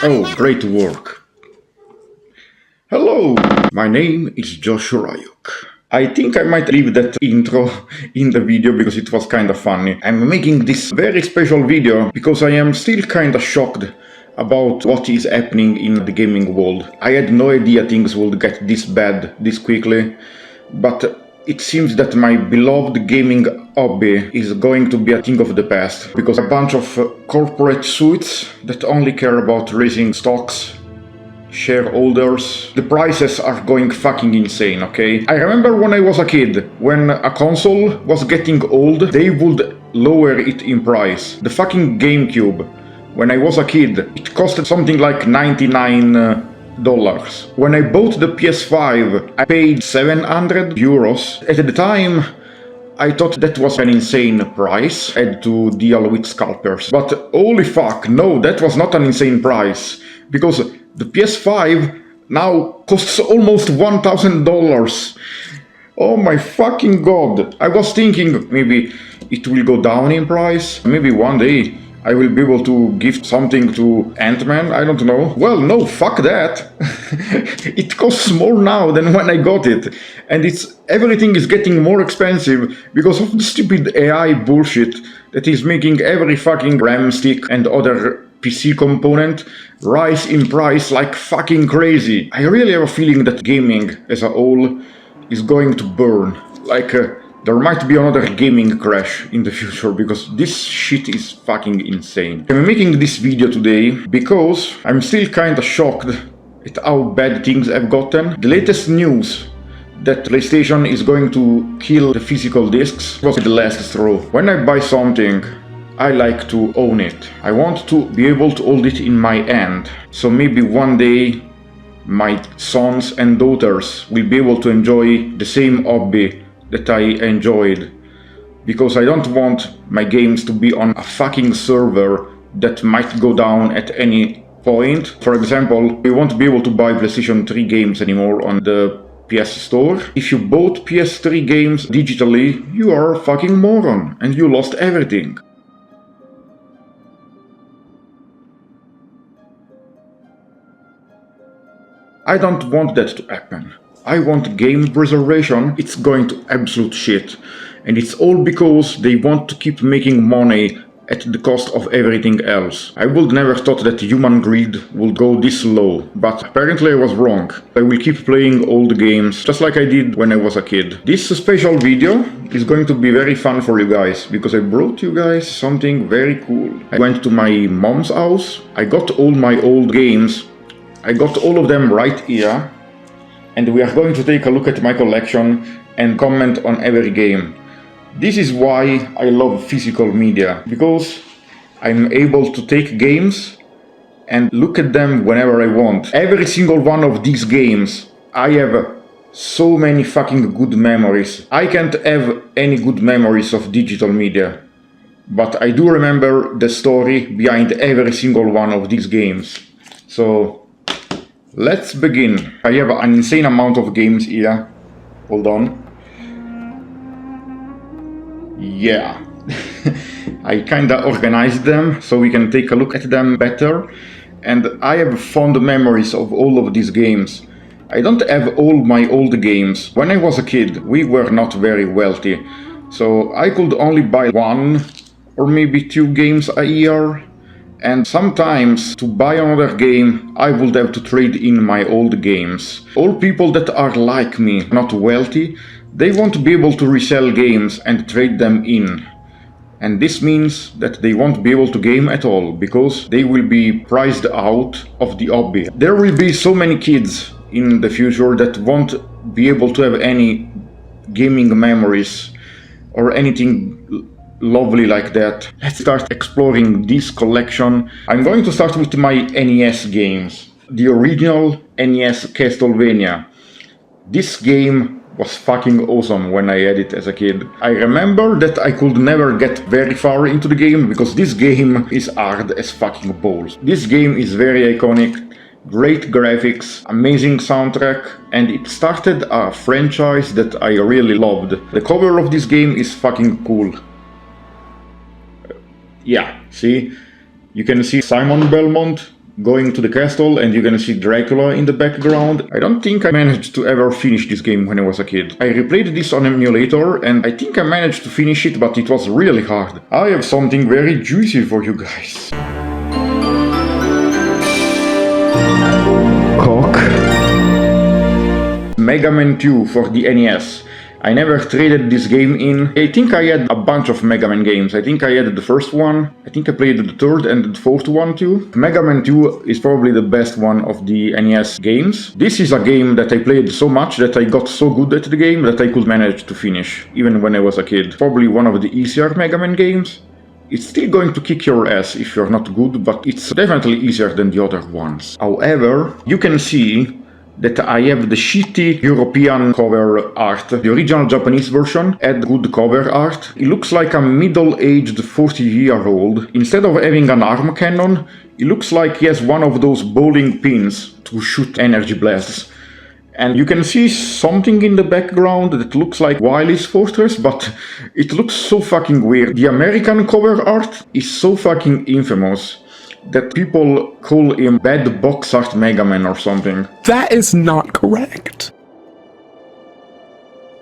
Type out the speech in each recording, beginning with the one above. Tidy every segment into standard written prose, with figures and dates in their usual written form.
Oh, great work. Hello, my name is Ryuk. I think I might leave that intro in the video because it was kinda funny. I'm making this very special video because I am still kinda shocked about what is happening in the gaming world. I had no idea things would get this bad this quickly, but it seems that my beloved gaming hobby is going to be a thing of the past, because a bunch of corporate suits that only care about raising stocks, shareholders, the prices are going fucking insane, okay? I remember when I was a kid, when a console was getting old, they would lower it in price. The fucking GameCube, when I was a kid, it costed something like $99. When I bought the PS5, I paid 700 euros. At the time, I thought that was an insane price. I had to deal with scalpers. But holy fuck, no, that was not an insane price. Because the PS5 now costs almost $1,000. Oh my fucking god. I was thinking maybe it will go down in price. Maybe one day I will be able to gift something to Ant-Man, I don't know. Well, no, fuck that. It costs more now than when I got it. And everything is getting more expensive because of the stupid AI bullshit that is making every fucking RAM stick and other PC component rise in price like fucking crazy. I really have a feeling that gaming as a whole is going to burn. There might be another gaming crash in the future, because this shit is fucking insane. I'm making this video today because I'm still kinda shocked at how bad things have gotten. The latest news that PlayStation is going to kill the physical discs was the last straw. When I buy something, I like to own it. I want to be able to hold it in my hand. So maybe one day my sons and daughters will be able to enjoy the same hobby that I enjoyed, because I don't want my games to be on a fucking server that might go down at any point. For example, we won't be able to buy PlayStation 3 games anymore on the PS Store. If you bought PS3 games digitally, you are a fucking moron and you lost everything. I don't want that to happen. I want game preservation. It's going to absolute shit. And it's all because they want to keep making money at the cost of everything else. I would never thought that human greed would go this low, but apparently I was wrong. I will keep playing old games, just like I did when I was a kid. This special video is going to be very fun for you guys, because I brought you guys something very cool. I went to my mom's house, I got all my old games, I got all of them right here. And we are going to take a look at my collection and comment on every game. This is why I love physical media, because I'm able to take games and look at them whenever I want. Every single one of these games, I have so many fucking good memories. I can't have any good memories of digital media, but I do remember the story behind every single one of these games. So let's begin. I have an insane amount of games here. Hold on. Yeah. I kinda organized them so we can take a look at them better. And I have fond memories of all of these games. I don't have all my old games. When I was a kid, we were not very wealthy. So I could only buy one or maybe two games a year. And sometimes, to buy another game, I would have to trade in my old games. All people that are like me, not wealthy, they won't be able to resell games and trade them in. And this means that they won't be able to game at all, because they will be priced out of the hobby. There will be so many kids in the future that won't be able to have any gaming memories or anything lovely like that. Let's start exploring this collection. I'm going to start with my NES games. The original NES Castlevania. This game was fucking awesome when I had it as a kid. I remember that I could never get very far into the game because this game is hard as fucking balls. This game is very iconic. Great graphics, amazing soundtrack, and it started a franchise that I really loved. The cover of this game is fucking cool. Yeah, see? You can see Simon Belmont going to the castle, and you're gonna see Dracula in the background. I don't think I managed to ever finish this game when I was a kid. I replayed this on emulator, and I think I managed to finish it, but it was really hard. I have something very juicy for you guys. Cock. Mega Man 2 for the NES. I never traded this game in. I think I had a bunch of Mega Man games. I think I had the first one. I think I played the third and the fourth one too. Mega Man 2 is probably the best one of the NES games. This is a game that I played so much that I got so good at the game that I could manage to finish, even when I was a kid. Probably one of the easier Mega Man games. It's still going to kick your ass if you're not good, but it's definitely easier than the other ones. However, you can see that I have the shitty European cover art. The original Japanese version had good cover art. It looks like a middle-aged 40-year-old. Instead of having an arm cannon, it looks like he has one of those bowling pins to shoot energy blasts. And you can see something in the background that looks like Wily's Fortress, but it looks so fucking weird. The American cover art is so fucking infamous that people call him Bad Box Art Mega Man or something. That is not correct.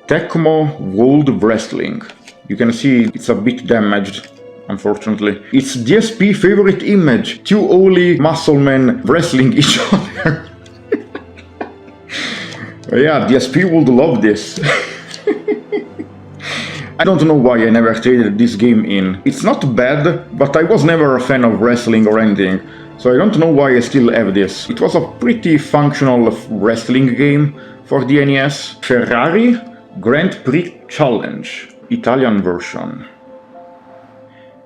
Tecmo World Wrestling. You can see it's a bit damaged, unfortunately. It's DSP favorite image. Two holy muscle men wrestling each other. Yeah, DSP would love this. I don't know why I never traded this game in. It's not bad, but I was never a fan of wrestling or anything, so I don't know why I still have this. It was a pretty functional wrestling game for the NES. Ferrari Grand Prix Challenge, Italian version.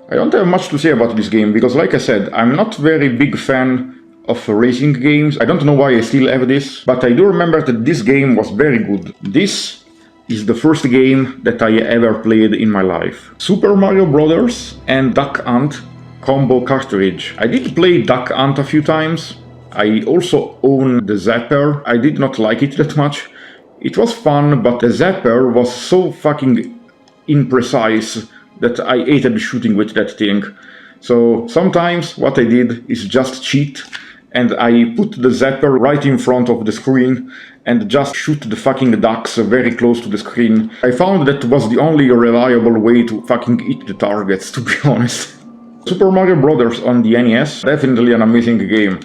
I don't have much to say about this game, because like I said, I'm not very big fan of racing games. I don't know why I still have this, but I do remember that this game was very good. This is the first game that I ever played in my life. Super Mario Brothers and Duck Hunt combo cartridge. I did play Duck Hunt a few times. I also own the Zapper. I did not like it that much. It was fun, but the Zapper was so fucking imprecise that I hated shooting with that thing. So sometimes what I did is just cheat, and I put the Zapper right in front of the screen and just shoot the fucking ducks very close to the screen. I found that was the only reliable way to fucking hit the targets, to be honest. Super Mario Brothers on the NES, definitely an amazing game.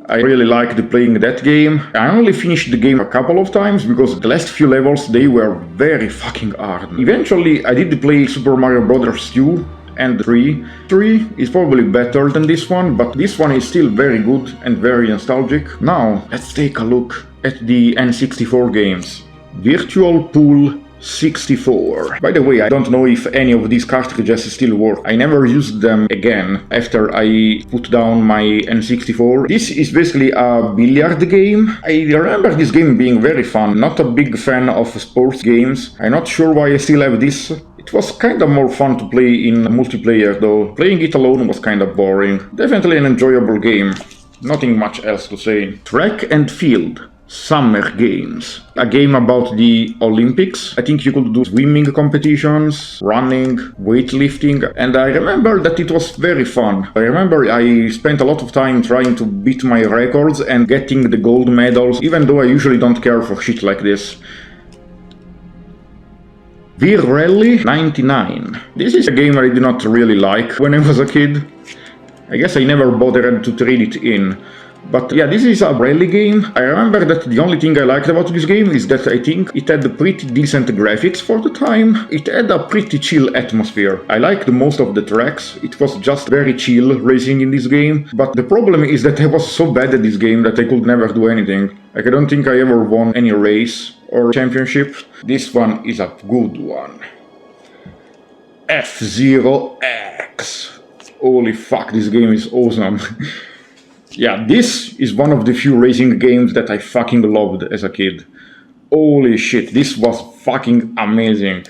I really liked playing that game. I only finished the game a couple of times because the last few levels, they were very fucking hard. Eventually, I did play Super Mario Brothers 2 and 3. 3 is probably better than this one, but this one is still very good and very nostalgic. Now, let's take a look at the N64 games. Virtual Pool 64. By the way, I don't know if any of these cartridges still work. I never used them again after I put down my N64. This is basically a billiard game. I remember this game being very fun. Not a big fan of sports games. I'm not sure why I still have this. It was kinda more fun to play in multiplayer though. Playing it alone was kinda boring. Definitely an enjoyable game. Nothing much else to say. Track and Field Summer Games. A game about the Olympics. I think you could do swimming competitions, running, weightlifting, and I remember that it was very fun. I remember I spent a lot of time trying to beat my records and getting the gold medals, even though I usually don't care for shit like this. Vir Rally 99. This is a game I did not really like when I was a kid. I guess I never bothered to trade it in. But yeah, this is a rally game. I remember that the only thing I liked about this game is that I think it had pretty decent graphics for the time. It had a pretty chill atmosphere. I liked most of the tracks. It was just very chill racing in this game. But the problem is that I was so bad at this game that I could never do anything. Like, I don't think I ever won any race or championship. This one is a good one. F-Zero X. Holy fuck, this game is awesome. Yeah, this is one of the few racing games that I fucking loved as a kid. Holy shit, this was fucking amazing.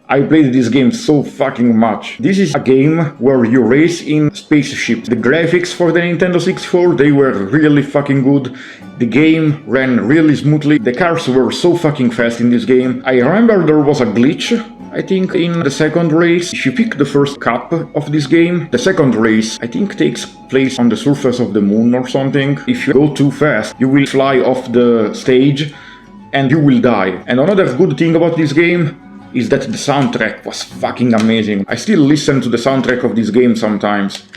I played this game so fucking much. This is a game where you race in spaceships. The graphics for the Nintendo 64, they were really fucking good. The game ran really smoothly. The cars were so fucking fast in this game. I remember there was a glitch I think in the second race, if you pick the first cup of this game, the second race, I think takes place on the surface of the moon or something. If you go too fast, you will fly off the stage and you will die. And another good thing about this game is that the soundtrack was fucking amazing. I still listen to the soundtrack of this game sometimes.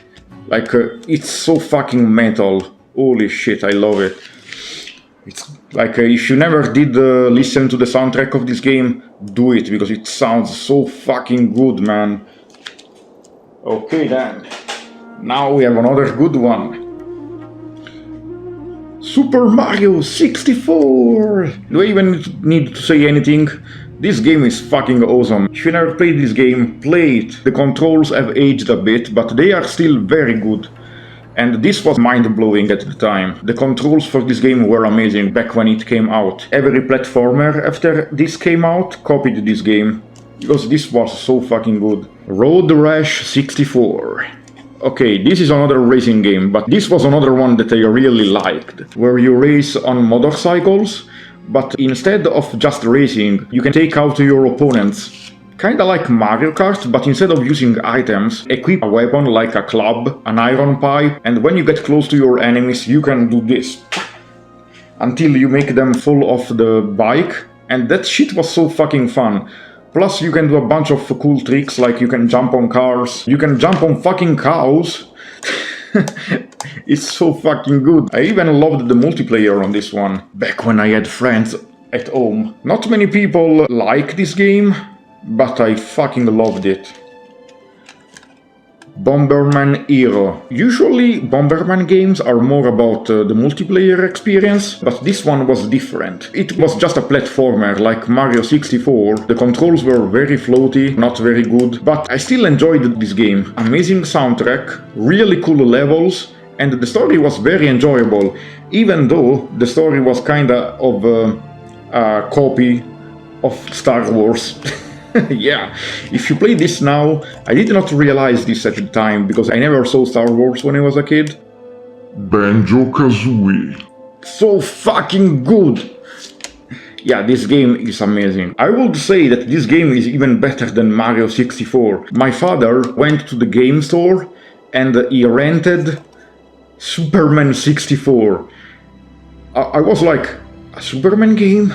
Like, it's so fucking metal. Holy shit, I love it. It's like, if you never did listen to the soundtrack of this game, do it, because it sounds so fucking good, man. Okay then, now we have another good one. Super Mario 64! Do I even need to say anything? This game is fucking awesome. If you never played this game, play it. The controls have aged a bit, but they are still very good. And this was mind-blowing at the time. The controls for this game were amazing back when it came out. Every platformer after this came out copied this game, because this was so fucking good. Road Rash 64. Okay, this is another racing game, but this was another one that I really liked, where you race on motorcycles, but instead of just racing, you can take out your opponents. Kinda like Mario Kart, but instead of using items, equip a weapon like a club, an iron pipe, and when you get close to your enemies, you can do this. Until you make them fall off the bike, and that shit was so fucking fun. Plus you can do a bunch of cool tricks, like you can jump on cars, you can jump on fucking cows. It's so fucking good. I even loved the multiplayer on this one, back when I had friends at home. Not many people like this game, but I fucking loved it. Bomberman Hero. Usually Bomberman games are more about the multiplayer experience, but this one was different. It was just a platformer like Mario 64. The controls were very floaty, not very good, but I still enjoyed this game. Amazing soundtrack, really cool levels, and the story was very enjoyable, even though the story was kinda of a copy of Star Wars. Yeah, if you play this now, I did not realize this at the time, because I never saw Star Wars when I was a kid. Banjo-Kazooie. So fucking good! Yeah, this game is amazing. I would say that this game is even better than Mario 64. My father went to the game store and he rented Superman 64. I was like, a Superman game?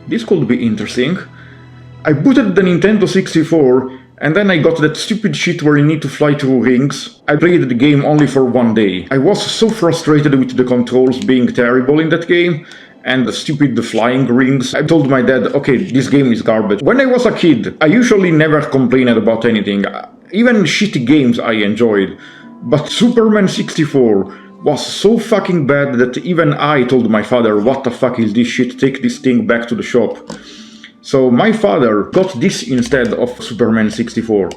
This could be interesting. I booted the Nintendo 64, and then I got that stupid shit where you need to fly through rings. I played the game only for one day. I was so frustrated with the controls being terrible in that game, and the stupid flying rings. I told my dad, okay, this game is garbage. When I was a kid, I usually never complained about anything. Even shitty games I enjoyed. But Superman 64 was so fucking bad that even I told my father, what the fuck is this shit, take this thing back to the shop. So my father got this instead of Superman 64.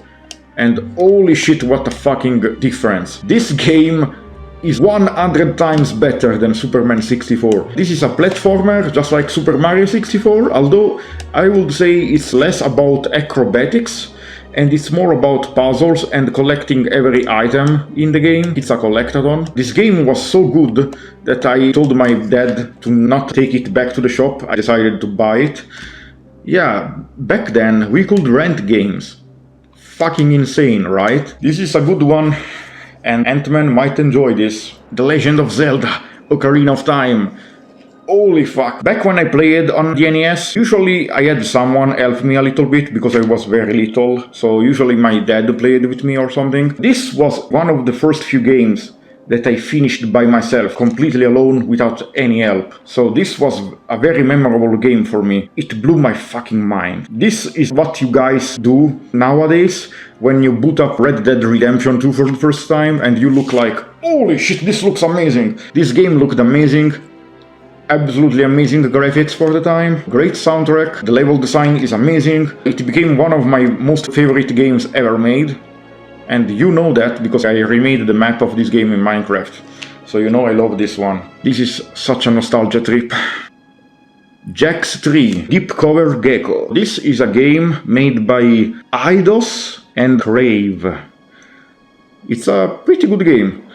And holy shit, what a fucking difference. This game is 100 times better than Superman 64. This is a platformer, just like Super Mario 64, although I would say it's less about acrobatics, and it's more about puzzles and collecting every item in the game. It's a collectathon. This game was so good that I told my dad to not take it back to the shop. I decided to buy it. Yeah, back then we could rent games. Fucking insane, right? This is a good one, and Ant-Man might enjoy this. The Legend of Zelda, Ocarina of Time. Holy fuck. Back when I played on the NES, usually I had someone help me a little bit because I was very little, so usually my dad played with me or something. This was one of the first few games that I finished by myself, completely alone, without any help. So this was a very memorable game for me. It blew my fucking mind. This is what you guys do nowadays when you boot up Red Dead Redemption 2 for the first time and you look like, holy shit, this looks amazing. This game looked amazing. Absolutely amazing graphics for the time. Great soundtrack. The level design is amazing. It became one of my most favorite games ever made. And you know that because I remade the map of this game in Minecraft. So you know I love this one. This is such a nostalgia trip. Jax 3, Deep Cover Gecko. This is a game made by Eidos and Crave. It's a pretty good game.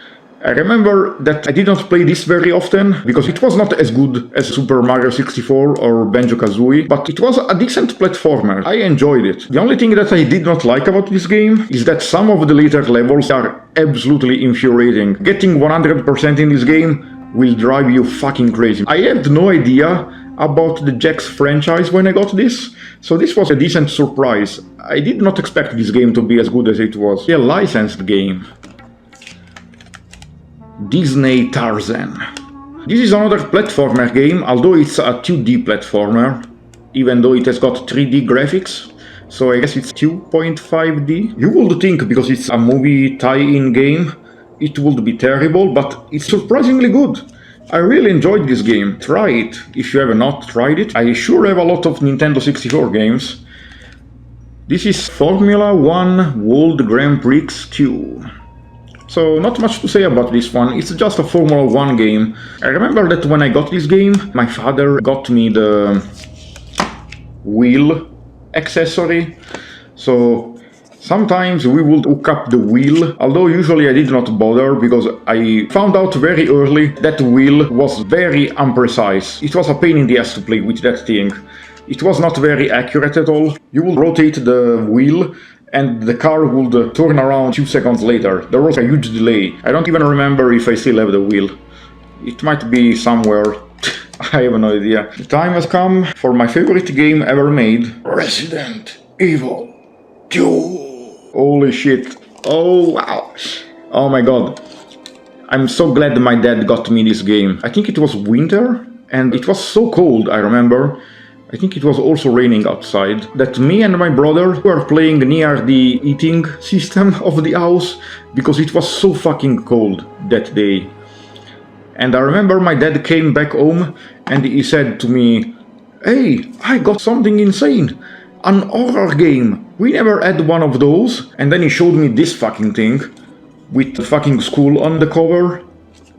I remember that I did not play this very often, because it was not as good as Super Mario 64 or Banjo-Kazooie, but it was a decent platformer. I enjoyed it. The only thing that I did not like about this game is that some of the later levels are absolutely infuriating. Getting 100% in this game will drive you fucking crazy. I had no idea about the Jax franchise when I got this, so this was a decent surprise. I did not expect this game to be as good as it was. A licensed game. Disney Tarzan. This is another platformer game, although it's a 2D platformer, even though it has got 3D graphics, so I guess it's 2.5D. You would think, because it's a movie tie-in game, it would be terrible, but it's surprisingly good. I really enjoyed this game. Try it if you have not tried it. I sure have a lot of Nintendo 64 games. This is Formula 1 World Grand Prix 2. So not much to say about this one, it's just a Formula 1 game. I remember that when I got this game, my father got me the wheel accessory. So sometimes we would hook up the wheel, although usually I did not bother, because I found out very early that the wheel was very imprecise. It was a pain in the ass to play with that thing. It was not very accurate at all. You would rotate the wheel and the car would turn around 2 seconds later. There was a huge delay. I don't even remember if I still have the wheel. It might be somewhere. I have no idea. The time has come for my favorite game ever made. Resident Evil 2. Holy shit. Oh wow. Oh my god. I'm so glad my dad got me this game. I think it was winter and it was so cold, I remember. I think it was also raining outside, that me and my brother were playing near the heating system of the house, because it was so fucking cold that day. And I remember my dad came back home and he said to me, "Hey, I got something insane, an horror game. We never had one of those." And then he showed me this fucking thing, with the fucking skull on the cover.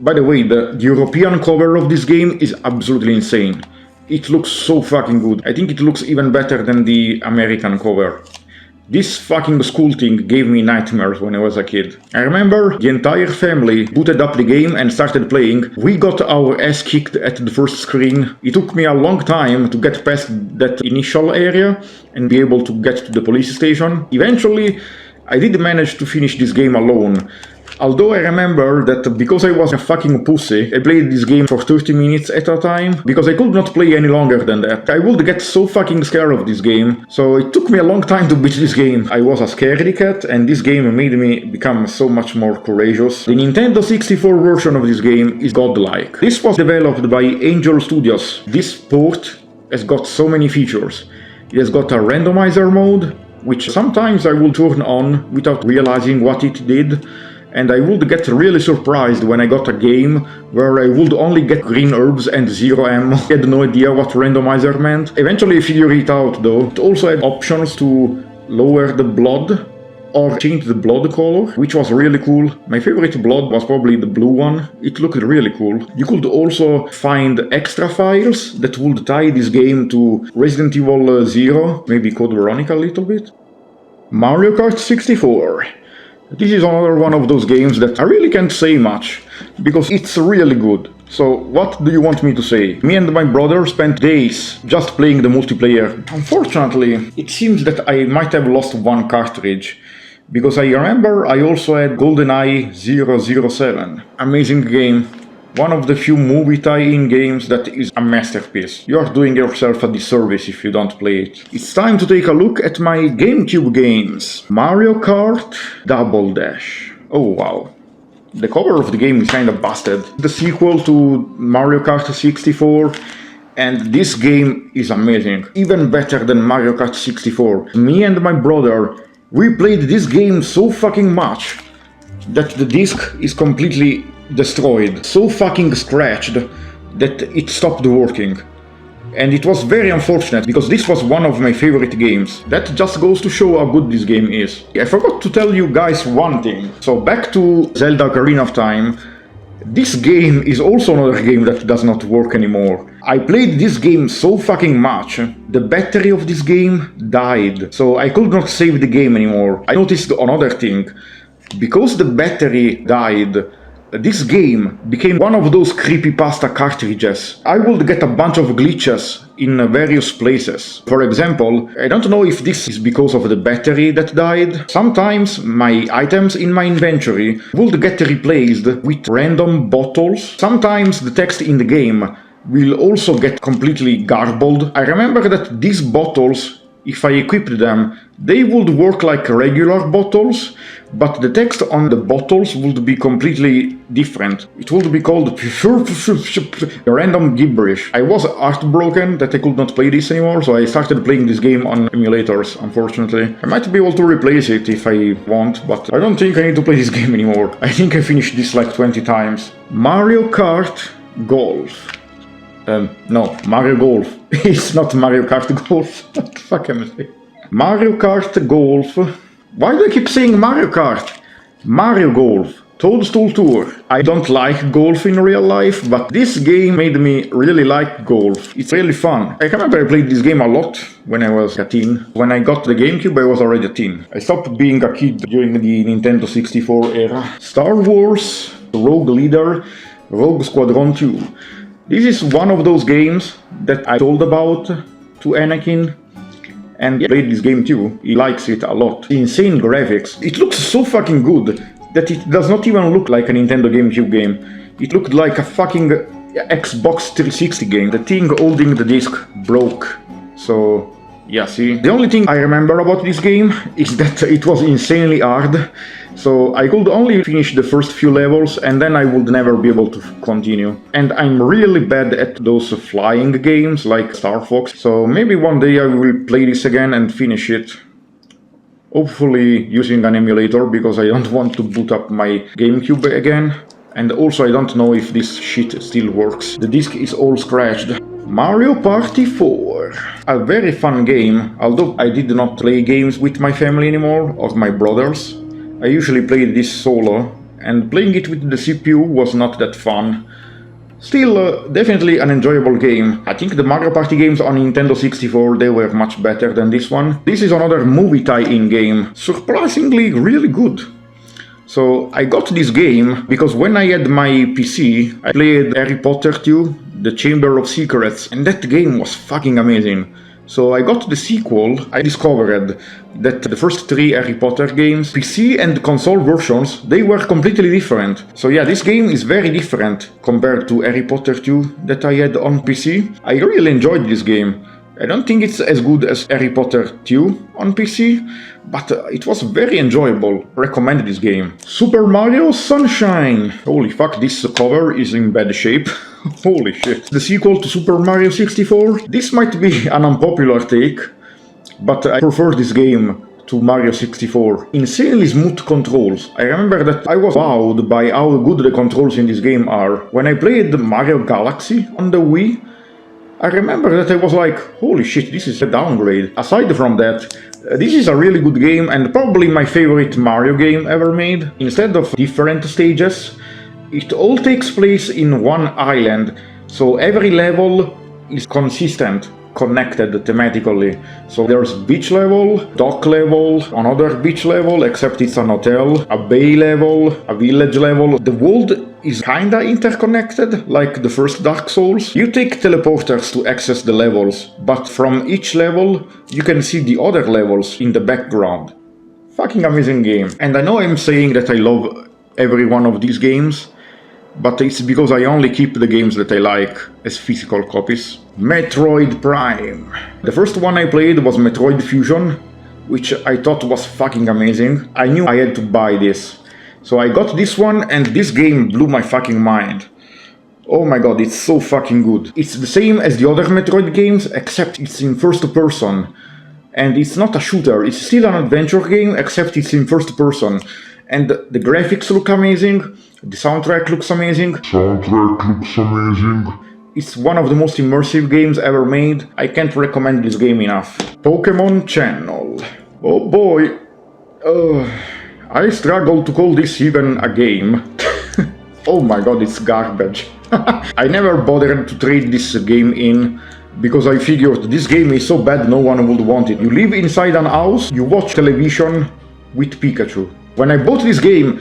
By the way, the European cover of this game is absolutely insane. It looks so fucking good. I think it looks even better than the American cover. This fucking school thing gave me nightmares when I was a kid. I remember the entire family booted up the game and started playing. We got our ass kicked at the first screen. It took me a long time to get past that initial area and be able to get to the police station. Eventually, I did manage to finish this game alone. Although I remember that because I was a fucking pussy, I played this game for 30 minutes at a time, because I could not play any longer than that. I would get so fucking scared of this game, so it took me a long time to beat this game. I was a scaredy cat, and this game made me become so much more courageous. The Nintendo 64 version of this game is godlike. This was developed by Angel Studios. This port has got so many features. It has got a randomizer mode, which sometimes I will turn on without realizing what it did. And I would get really surprised when I got a game where I would only get green herbs and 0 ammo. I had no idea what randomizer meant. Eventually I figured it out though. It also had options to lower the blood or change the blood color, which was really cool. My favorite blood was probably the blue one. It looked really cool. You could also find extra files that would tie this game to Resident Evil 0, maybe Code Veronica a little bit. Mario Kart 64. This is another one of those games that I really can't say much, because it's really good. So what do you want me to say? Me and my brother spent days just playing the multiplayer. Unfortunately, it seems that I might have lost one cartridge, because I remember I also had GoldenEye 007. Amazing game. One of the few movie tie-in games that is a masterpiece. You are doing yourself a disservice if you don't play it. It's time to take a look at my GameCube games. Mario Kart Double Dash. Oh wow. The cover of the game is kind of busted. The sequel to Mario Kart 64, and this game is amazing. Even better than Mario Kart 64. Me and my brother, we played this game so fucking much that the disc is completely destroyed, so fucking scratched that it stopped working. And it was very unfortunate, because this was one of my favorite games. That just goes to show how good this game is. I forgot to tell you guys one thing. So back to Zelda Ocarina of Time. This game is also another game that does not work anymore. I played this game so fucking much, the battery of this game died, so I could not save the game anymore. I noticed another thing. Because the battery died, This game became one of those creepypasta cartridges. I would get a bunch of glitches in various places. For example, I don't know if this is because of the battery that died. Sometimes my items in my inventory would get replaced with random bottles. Sometimes the text in the game will also get completely garbled. I remember that these bottles, if I equipped them, they would work like regular bottles, but the text on the bottles would be completely different. It would be called random gibberish. I was heartbroken that I could not play this anymore, so I started playing this game on emulators, unfortunately. I might be able to replace it if I want, but I don't think I need to play this game anymore. I think I finished this like 20 times. Mario Kart Golf. No, Mario Golf. It's not Mario Kart Golf. What the fuck am I saying? Mario Kart Golf. Why do I keep saying Mario Kart? Mario Golf. Toadstool Tour. I don't like golf in real life, but this game made me really like golf. It's really fun. I remember I played this game a lot when I was a teen. When I got the GameCube, I was already a teen. I stopped being a kid during the Nintendo 64 era. Star Wars, Rogue Leader, Rogue Squadron 2. This is one of those games that I told about to Anakin, and he played this game too. He likes it a lot. Insane graphics. It looks so fucking good that it does not even look like a Nintendo GameCube game. It looked like a fucking Xbox 360 game. The thing holding the disc broke. So, yeah, see? The only thing I remember about this game is that it was insanely hard. So I could only finish the first few levels and then I would never be able to continue. And I'm really bad at those flying games like Star Fox, so maybe one day I will play this again and finish it. Hopefully using an emulator, because I don't want to boot up my GameCube again. And also I don't know if this shit still works. The disc is all scratched. Mario Party 4. A very fun game, although I did not play games with my family anymore, or my brothers. I usually played this solo, and playing it with the CPU was not that fun. Still, definitely an enjoyable game. I think the Mario Party games on Nintendo 64, they were much better than this one. This is another movie tie-in game, surprisingly really good. So I got this game because when I had my PC, I played Harry Potter 2, The Chamber of Secrets, and that game was fucking amazing. So I got the sequel. I discovered that the first 3 Harry Potter games, PC and console versions, they were completely different. So yeah, this game is very different compared to Harry Potter 2 that I had on PC. I really enjoyed this game. I don't think it's as good as Harry Potter 2 on PC, but it was very enjoyable. Recommend this game. Super Mario Sunshine! Holy fuck, this cover is in bad shape. Holy shit. The sequel to Super Mario 64? This might be an unpopular take, but I prefer this game to Mario 64. Insanely smooth controls. I remember that I was wowed by how good the controls in this game are. When I played Mario Galaxy on the Wii, I remember that I was like, holy shit, this is a downgrade. Aside from that, this is a really good game and probably my favorite Mario game ever made. Instead of different stages, it all takes place in one island, so every level is consistent, connected thematically. So there's beach level, dock level, another beach level, except it's an hotel, a bay level, a village level. The world is kinda interconnected, like the first Dark Souls. You take teleporters to access the levels, but from each level you can see the other levels in the background. Fucking amazing game. And I know I'm saying that I love every one of these games, but it's because I only keep the games that I like as physical copies. Metroid Prime. The first one I played was Metroid Fusion, which I thought was fucking amazing. I knew I had to buy this. So I got this one and this game blew my fucking mind. Oh my god, it's so fucking good. It's the same as the other Metroid games, except it's in first person. And it's not a shooter, it's still an adventure game, except it's in first person. And the graphics look amazing, the soundtrack looks amazing. It's one of the most immersive games ever made. I can't recommend this game enough. Pokemon Channel. Oh boy. I struggle to call this even a game. Oh my god, it's garbage. I never bothered to trade this game in, because I figured this game is so bad no one would want it. You live inside an house, you watch television with Pikachu. When I bought this game,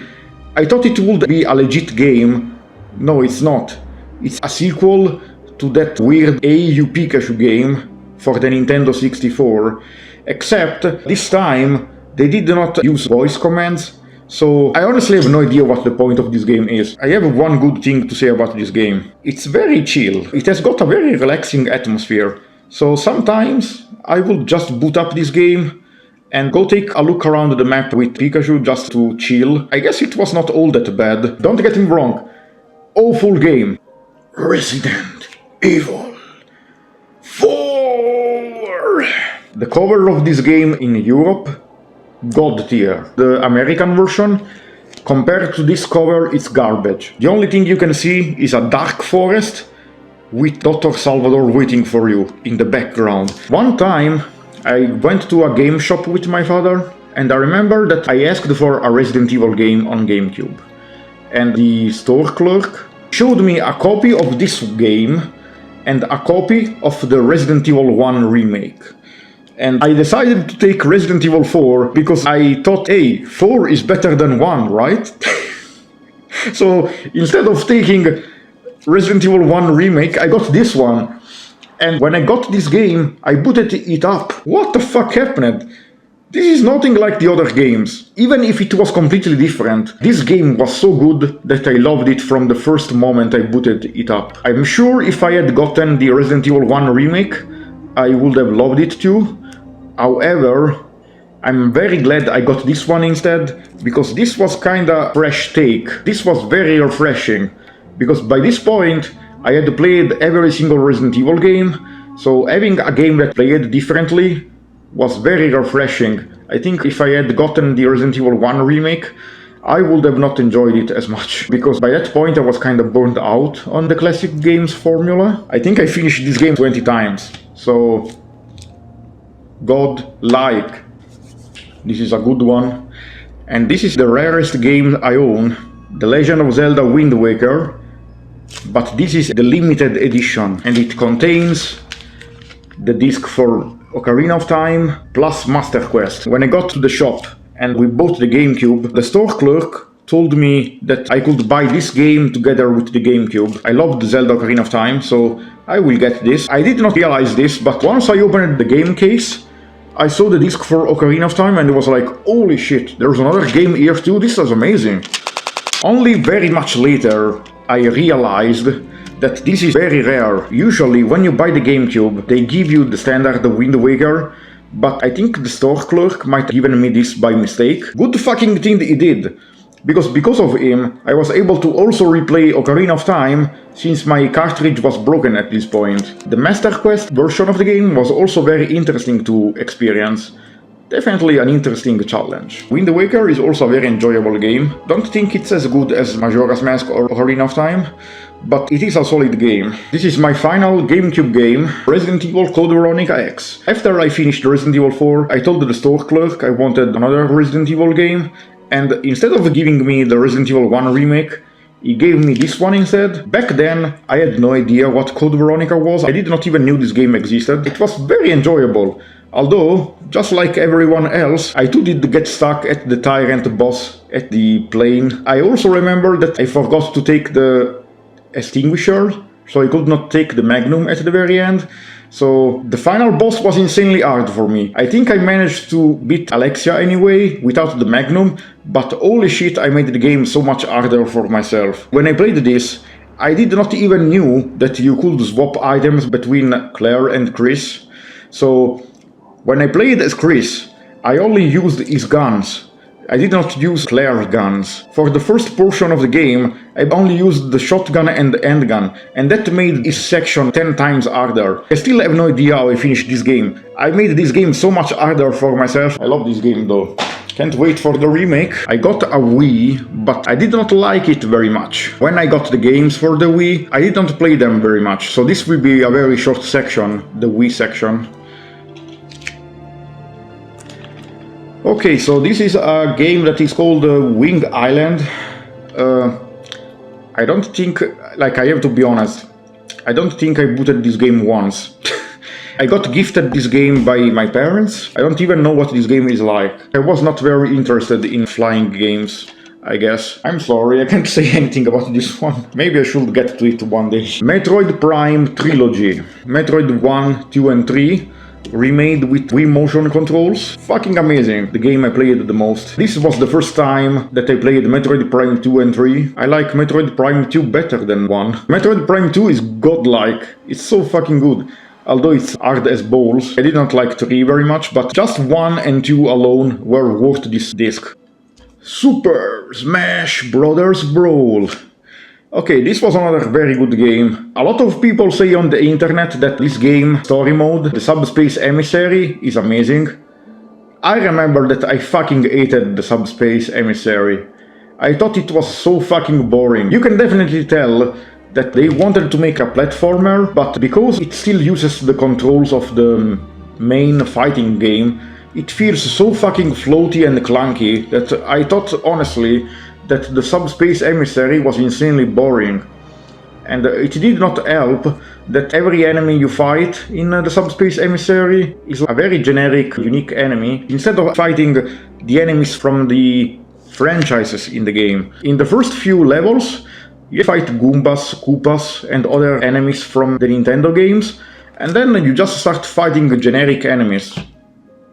I thought it would be a legit game. No, it's not. It's a sequel to that weird AU Pikachu game for the Nintendo 64, except this time they did not use voice commands, so I honestly have no idea what the point of this game is. I have one good thing to say about this game. It's very chill. It has got a very relaxing atmosphere, so sometimes I will just boot up this game and go take a look around the map with Pikachu just to chill. I guess it was not all that bad. Don't get me wrong. Awful game. Resident Evil 4! The cover of this game in Europe, God tier. The American version, compared to this cover, it's garbage. The only thing you can see is a dark forest with Dr. Salvador waiting for you in the background. One time, I went to a game shop with my father, and I remember that I asked for a Resident Evil game on GameCube. And the store clerk showed me a copy of this game and a copy of the Resident Evil 1 remake. And I decided to take Resident Evil 4 because I thought, hey, 4 is better than 1, right? So instead of taking Resident Evil 1 remake, I got this one. And when I got this game, I booted it up. What the fuck happened? This is nothing like the other games. Even if it was completely different, this game was so good that I loved it from the first moment I booted it up. I'm sure if I had gotten the Resident Evil 1 remake, I would have loved it too. However, I'm very glad I got this one instead, because this was kinda fresh take. This was very refreshing, because by this point I had played every single Resident Evil game, so having a game that played differently was very refreshing. I think if I had gotten the Resident Evil 1 remake, I would have not enjoyed it as much, because by that point I was kinda burnt out on the classic games formula. I think I finished this game 20 times, so God-like. This is a good one. And this is the rarest game I own, The Legend of Zelda Wind Waker, but this is the limited edition, and it contains the disc for Ocarina of Time plus Master Quest. When I got to the shop and we bought the GameCube, the store clerk told me that I could buy this game together with the GameCube. I loved Zelda Ocarina of Time, so I will get this. I did not realize this, but once I opened the game case, I saw the disc for Ocarina of Time and it was like, holy shit, there's another game here too, this is amazing. Only very much later, I realized that this is very rare. Usually, when you buy the GameCube, they give you the standard Wind Waker, but I think the store clerk might have given me this by mistake. Good fucking thing he did, because of him, I was able to also replay Ocarina of Time, since my cartridge was broken at this point. The Master Quest version of the game was also very interesting to experience. Definitely an interesting challenge. Wind Waker is also a very enjoyable game. Don't think it's as good as Majora's Mask or Ocarina of Time, but it is a solid game. This is my final GameCube game, Resident Evil Code Veronica X. After I finished Resident Evil 4, I told the store clerk I wanted another Resident Evil game, and instead of giving me the Resident Evil 1 remake, he gave me this one instead. Back then, I had no idea what Code Veronica was. I did not even know this game existed. It was very enjoyable. Although, just like everyone else, I too did get stuck at the tyrant boss at the plane. I also remember that I forgot to take the extinguisher, so I could not take the magnum at the very end. So the final boss was insanely hard for me. I think I managed to beat Alexia anyway, without the magnum, but holy shit, I made the game so much harder for myself. When I played this, I did not even knew that you could swap items between Claire and Chris. So when I played as Chris, I only used his guns. I did not use Claire's guns. For the first portion of the game, I only used the shotgun and the handgun, and that made this section 10 times harder. I still have no idea how I finished this game. I made this game so much harder for myself. I love this game though. Can't wait for the remake. I got a Wii, but I did not like it very much. When I got the games for the Wii, I didn't play them very much, so this will be a very short section, the Wii section. Okay, so this is a game that is called Wing Island. I don't think, like, I have to be honest, I don't think I booted this game once. I got gifted this game by my parents. I don't even know what this game is like. I was not very interested in flying games. I guess. I'm sorry, I can't say anything about this one. Maybe I should get to it one day. Metroid Prime Trilogy. Metroid 1, 2 and 3. Remade with Wii motion controls. Fucking amazing. The game I played the most. This was the first time that I played Metroid Prime 2 and 3. I like Metroid Prime 2 better than 1. Metroid Prime 2 is godlike. It's so fucking good. Although it's hard as balls. I did not like 3 very much, but just 1 and 2 alone were worth this disc. Super Smash Bros. Brawl. Okay, this was another very good game. A lot of people say on the internet that this game, story mode, the Subspace Emissary, is amazing. I remember that I fucking hated the Subspace Emissary. I thought it was so fucking boring. You can definitely tell that they wanted to make a platformer, but because it still uses the controls of the main fighting game, it feels so fucking floaty and clunky that I thought, honestly, that the Subspace Emissary was insanely boring. And it did not help that every enemy you fight in the Subspace Emissary is a very generic, unique enemy, instead of fighting the enemies from the franchises in the game. In the first few levels, you fight Goombas, Koopas and other enemies from the Nintendo games, and then you just start fighting generic enemies.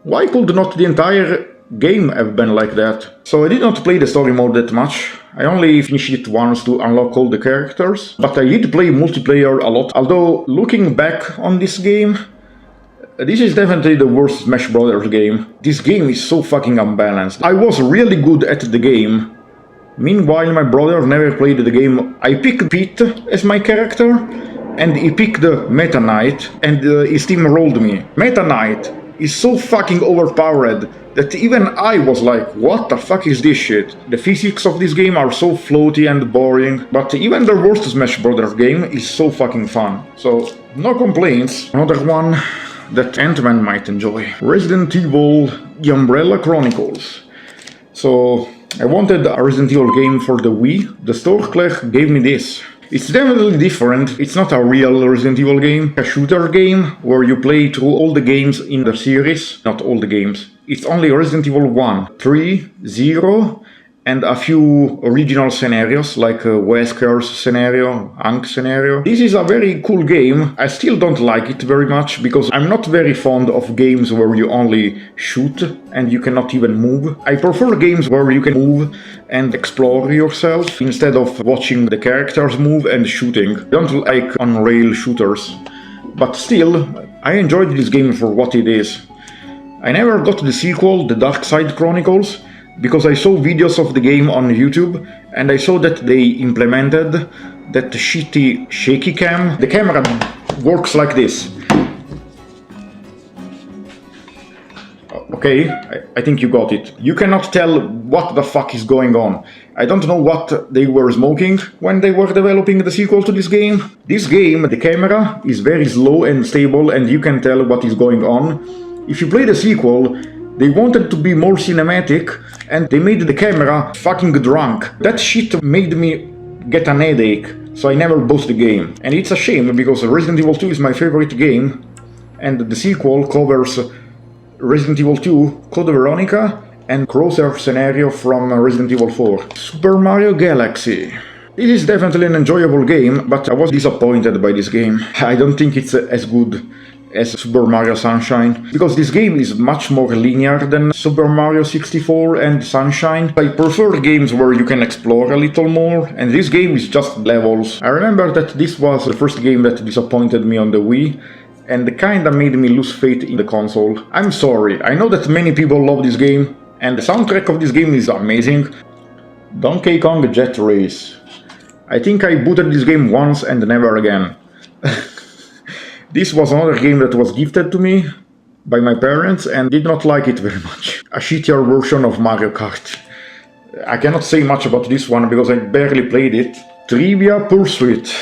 Why could not the entire game have been like that? So I did not play the story mode that much. I only finished it once to unlock all the characters, but I did play multiplayer a lot. Although, looking back on this game, this is definitely the worst Smash Bros. Game. This game is so fucking unbalanced. I was really good at the game. Meanwhile, my brother never played the game. I picked Pete as my character, and he picked Meta Knight, and his team rolled me. Meta Knight is so fucking overpowered that even I was like, what the fuck is this shit? The physics of this game are so floaty and boring, but even the worst Smash Bros. Game is so fucking fun. So, no complaints. Another one that Ant-Man might enjoy. Resident Evil The Umbrella Chronicles. So, I wanted a Resident Evil game for the Wii. The store clerk gave me this. It's definitely different. It's not a real Resident Evil game. A shooter game where you play through all the games in the series. Not all the games. It's only Resident Evil 1, 3, 0, and a few original scenarios like Wesker's scenario, Ankh scenario. This is a very cool game. I still don't like it very much because I'm not very fond of games where you only shoot and you cannot even move. I prefer games where you can move and explore yourself instead of watching the characters move and shooting. I don't like on-rail shooters. But still, I enjoyed this game for what it is. I never got the sequel, The Dark Side Chronicles, because I saw videos of the game on YouTube and I saw that they implemented that shitty shaky cam. The camera works like this. Okay, I think you got it. You cannot tell what the fuck is going on. I don't know what they were smoking when they were developing the sequel to this game. This game, the camera is very slow and stable and you can tell what is going on. If you play the sequel, they wanted to be more cinematic and they made the camera fucking drunk. That shit made me get an headache, so I never bought the game. And it's a shame because Resident Evil 2 is my favorite game and the sequel covers Resident Evil 2, Code Veronica and Crosshair scenario from Resident Evil 4. Super Mario Galaxy. This is definitely an enjoyable game, but I was disappointed by this game. I don't think it's as good as Super Mario Sunshine, because this game is much more linear than Super Mario 64 and Sunshine. I prefer games where you can explore a little more, and this game is just levels. I remember that this was the first game that disappointed me on the Wii, and kinda made me lose faith in the console. I'm sorry, I know that many people love this game, and the soundtrack of this game is amazing. Donkey Kong Jet Race. I think I booted this game once and never again. This was another game that was gifted to me by my parents and did not like it very much. A shittier version of Mario Kart. I cannot say much about this one because I barely played it. Trivia Pursuit.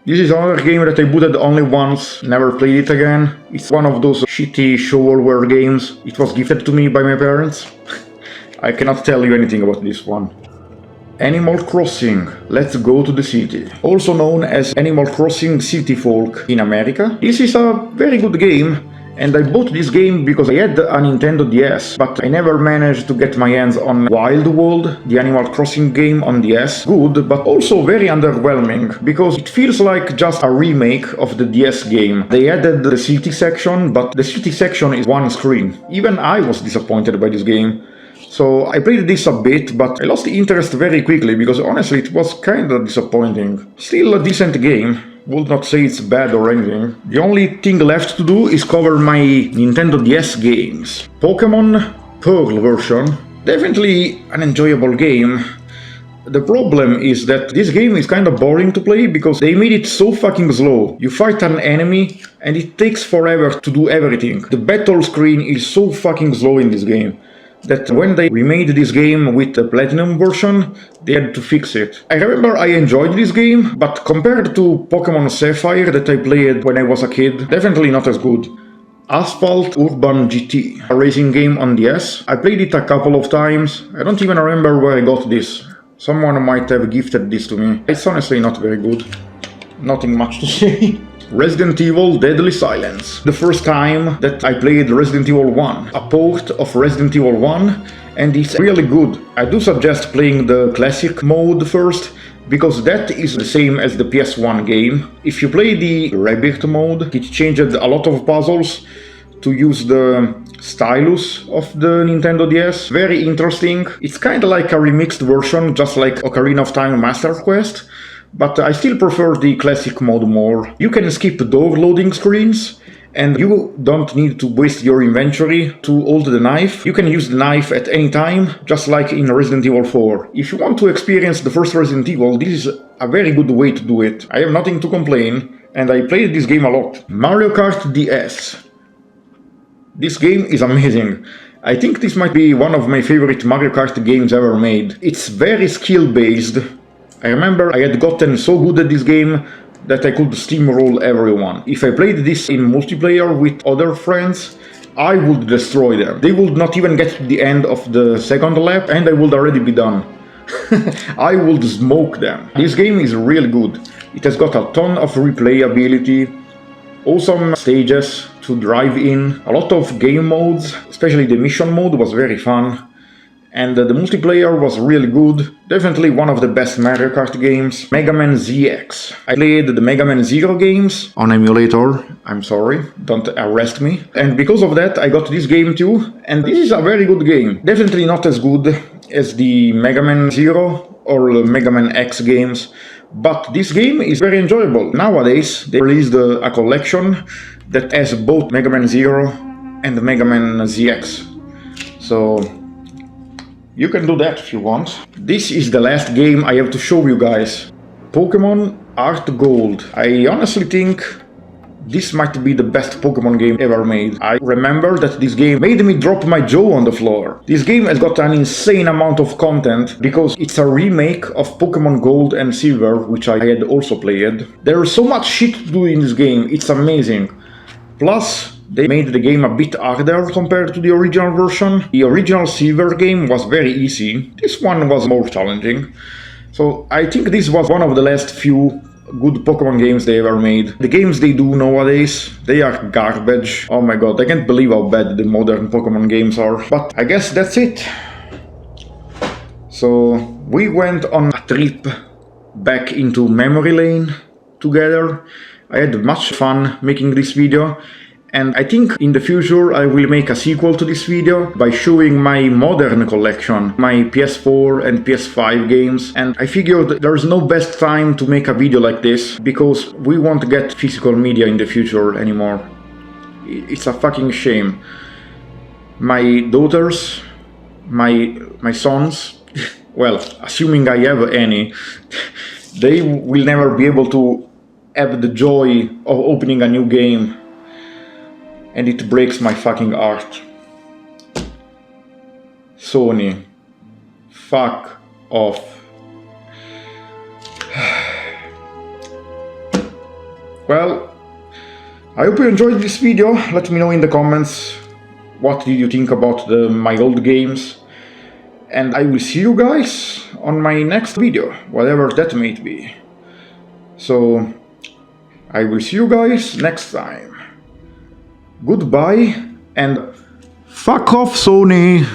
This is another game that I booted only once, never played it again. It's one of those shitty shovelware games. It was gifted to me by my parents. I cannot tell you anything about this one. Animal Crossing, Let's Go to the City, also known as Animal Crossing City Folk in America. This is a very good game, And I bought this game because I had a Nintendo DS, but I never managed to get my hands on Wild World, the Animal Crossing game on DS. Good, but also very underwhelming, because it feels like just a remake of the DS game. They added the city section, but the city section is one screen. Even I was disappointed by this game. So I played this a bit, but I lost the interest very quickly, because honestly it was kinda disappointing. Still a decent game. Would not say it's bad or anything. The only thing left to do is cover my Nintendo DS games. Pokémon Pearl version. Definitely an enjoyable game. The problem is that this game is kinda boring to play because they made it so fucking slow. You fight an enemy and it takes forever to do everything. The battle screen is so fucking slow in this game that when they remade this game with the Platinum version, they had to fix it. I remember I enjoyed this game, but compared to Pokémon Sapphire that I played when I was a kid, definitely not as good. Asphalt Urban GT, a racing game on DS. I played it a couple of times. I don't even remember where I got this. Someone might have gifted this to me. It's honestly not very good. Nothing much to say. Resident Evil Deadly Silence. The first time that I played Resident Evil 1, a port of Resident Evil 1, and it's really good. I do suggest playing the classic mode first, because that is the same as the PS1 game. If you play the Rebirth mode, it changed a lot of puzzles to use the stylus of the Nintendo DS. Very interesting. It's kinda like a remixed version, just like Ocarina of Time Master Quest. But I still prefer the classic mode more. You can skip door loading screens, and you don't need to waste your inventory to hold the knife. You can use the knife at any time, just like in Resident Evil 4. If you want to experience the first Resident Evil, this is a very good way to do it. I have nothing to complain, and I played this game a lot. Mario Kart DS. This game is amazing. I think this might be one of my favorite Mario Kart games ever made. It's very skill-based. I remember I had gotten so good at this game that I could steamroll everyone. If I played this in multiplayer with other friends, I would destroy them. They would not even get to the end of the second lap and I would already be done. I would smoke them. This game is really good. It has got a ton of replayability, awesome stages to drive in, a lot of game modes, especially the mission mode was very fun. And the multiplayer was really good, definitely one of the best Mario Kart games. Mega Man ZX. I played the Mega Man Zero games on emulator, I'm sorry, don't arrest me. And because of that I got this game too, and this is a very good game. Definitely not as good as the Mega Man Zero or the Mega Man X games, but this game is very enjoyable. Nowadays they released a collection that has both Mega Man Zero and Mega Man ZX. So you can do that if you want. This is the last game I have to show you guys. Pokemon Heart Gold. I honestly think this might be the best Pokemon game ever made. I remember that this game made me drop my jaw on the floor. This game has got an insane amount of content because it's a remake of Pokemon Gold and Silver, which I had also played. There is so much shit to do in this game, it's amazing. Plus, they made the game a bit harder compared to the original version. The original Silver game was very easy, this one was more challenging. So I think this was one of the last few good Pokemon games they ever made. The games they do nowadays, they are garbage. Oh my god, I can't believe how bad the modern Pokemon games are. But I guess that's it. So we went on a trip back into memory lane together. I had much fun making this video. And I think in the future I will make a sequel to this video by showing my modern collection, my PS4 and PS5 games. And I figured there is no best time to make a video like this, because we won't get physical media in the future anymore. It's a fucking shame. My daughters, my sons, well, assuming I have any, they will never be able to have the joy of opening a new game. And it breaks my fucking heart. Sony. Fuck off. Well, I hope you enjoyed this video. Let me know in the comments what did you think about my old games. And I will see you guys on my next video, whatever that may be. So, I will see you guys next time. goodbye and fuck off, Sony!